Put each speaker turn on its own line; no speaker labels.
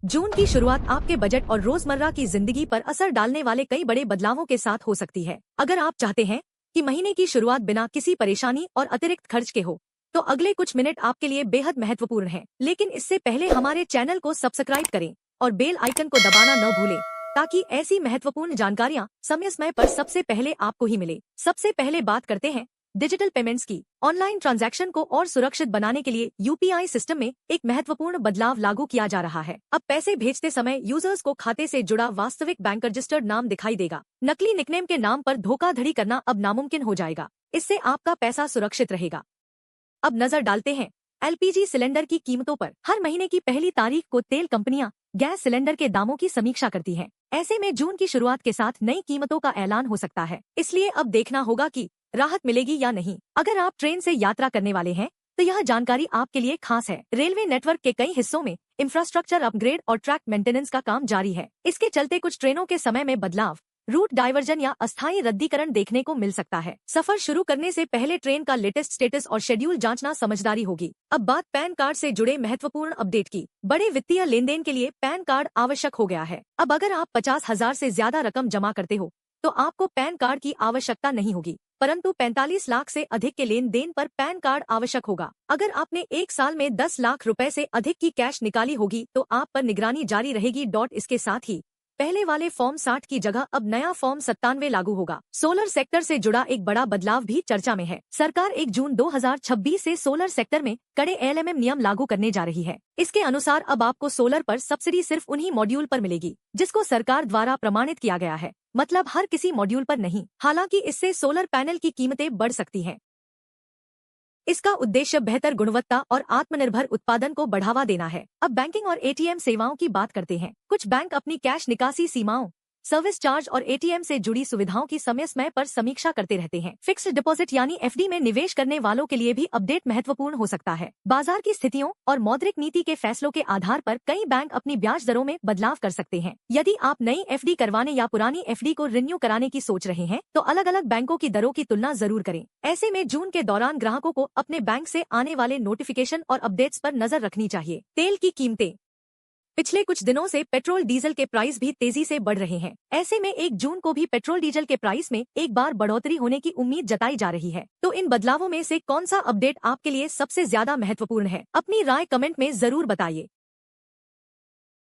जून की शुरुआत आपके बजट और रोजमर्रा की जिंदगी पर असर डालने वाले कई बड़े बदलावों के साथ हो सकती है। अगर आप चाहते हैं कि महीने की शुरुआत बिना किसी परेशानी और अतिरिक्त खर्च के हो, तो अगले कुछ मिनट आपके लिए बेहद महत्वपूर्ण हैं। लेकिन इससे पहले हमारे चैनल को सब्सक्राइब करें और बेल आइकन को दबाना न भूलें, ताकि ऐसी महत्वपूर्ण जानकारियां समय पर सबसे पहले आपको ही मिले। सबसे पहले बात करते हैं डिजिटल पेमेंट्स की। ऑनलाइन ट्रांजैक्शन को और सुरक्षित बनाने के लिए यूपीआई सिस्टम में एक महत्वपूर्ण बदलाव लागू किया जा रहा है। अब पैसे भेजते समय यूजर्स को खाते से जुड़ा वास्तविक बैंक रजिस्टर्ड नाम दिखाई देगा। नकली निकनेम के नाम पर धोखाधड़ी करना अब नामुमकिन हो जाएगा। इससे आपका पैसा सुरक्षित रहेगा। अब नजर डालते हैं एलपीजी सिलेंडर की कीमतों पर। हर महीने की पहली तारीख को तेल कंपनियां गैस सिलेंडर के दामों की समीक्षा करती हैं। ऐसे में जून की शुरुआत के साथ नई कीमतों का ऐलान हो सकता है। इसलिए अब देखना होगा कि राहत मिलेगी या नहीं। अगर आप ट्रेन से यात्रा करने वाले हैं, तो यह जानकारी आपके लिए खास है। रेलवे नेटवर्क के कई हिस्सों में इंफ्रास्ट्रक्चर अपग्रेड और ट्रैक मेंटेनेंस का काम जारी है। इसके चलते कुछ ट्रेनों के समय में बदलाव, रूट डाइवर्जन या अस्थायी रद्दीकरण देखने को मिल सकता है। सफर शुरू करने से पहले ट्रेन का लेटेस्ट स्टेटस और शेड्यूल जांचना समझदारी होगी। अब बात पैन कार्ड से जुड़े महत्वपूर्ण अपडेट की। बड़े वित्तीय लेन देन के लिए पैन कार्ड आवश्यक हो गया है। अब अगर आप 50,000 से ज्यादा रकम जमा करते हो, तो आपको पैन कार्ड की आवश्यकता नहीं होगी, परंतु 45 लाख से अधिक के लेन देन पर पैन कार्ड आवश्यक होगा। अगर आपने एक साल में 10 लाख रुपए से अधिक की कैश निकाली होगी, तो आप पर निगरानी जारी रहेगी। इसके साथ ही पहले वाले फॉर्म 60 की जगह अब नया फॉर्म 97 लागू होगा। सोलर सेक्टर से जुड़ा एक बड़ा बदलाव भी चर्चा में है। सरकार 1 जून 2026 से सोलर सेक्टर में कड़े एलएमएम नियम लागू करने जा रही है। इसके अनुसार अब आपको सोलर पर सब्सिडी सिर्फ उन्हीं मॉड्यूल पर मिलेगी जिसको सरकार द्वारा प्रमाणित किया गया है, मतलब हर किसी मॉड्यूल पर नहीं। हालांकि इससे सोलर पैनल की कीमतें बढ़ सकती हैं। इसका उद्देश्य बेहतर गुणवत्ता और आत्मनिर्भर उत्पादन को बढ़ावा देना है। अब बैंकिंग और एटीएम सेवाओं की बात करते हैं। कुछ बैंक अपनी कैश निकासी सीमाओं, सर्विस चार्ज और एटीएम से जुड़ी सुविधाओं की समय पर समीक्षा करते रहते हैं। फिक्स्ड डिपॉजिट यानी एफडी में निवेश करने वालों के लिए भी अपडेट महत्वपूर्ण हो सकता है। बाजार की स्थितियों और मौद्रिक नीति के फैसलों के आधार पर कई बैंक अपनी ब्याज दरों में बदलाव कर सकते हैं। यदि आप नई एफडी करवाने या पुरानी एफडी को रिन्यू कराने की सोच रहे हैं, तो अलग अलग बैंकों की दरों की तुलना जरूर करें। ऐसे में जून के दौरान ग्राहकों को अपने बैंक से आने वाले नोटिफिकेशन और अपडेट्स पर नजर रखनी चाहिए। तेल की कीमतें। पिछले कुछ दिनों से पेट्रोल डीजल के प्राइस भी तेजी से बढ़ रहे हैं। ऐसे में 1 जून को भी पेट्रोल डीजल के प्राइस में एक बार बढ़ोतरी होने की उम्मीद जताई जा रही है। तो इन बदलावों में से कौन सा अपडेट आपके लिए सबसे ज्यादा महत्वपूर्ण है? अपनी राय कमेंट में जरूर बताइए।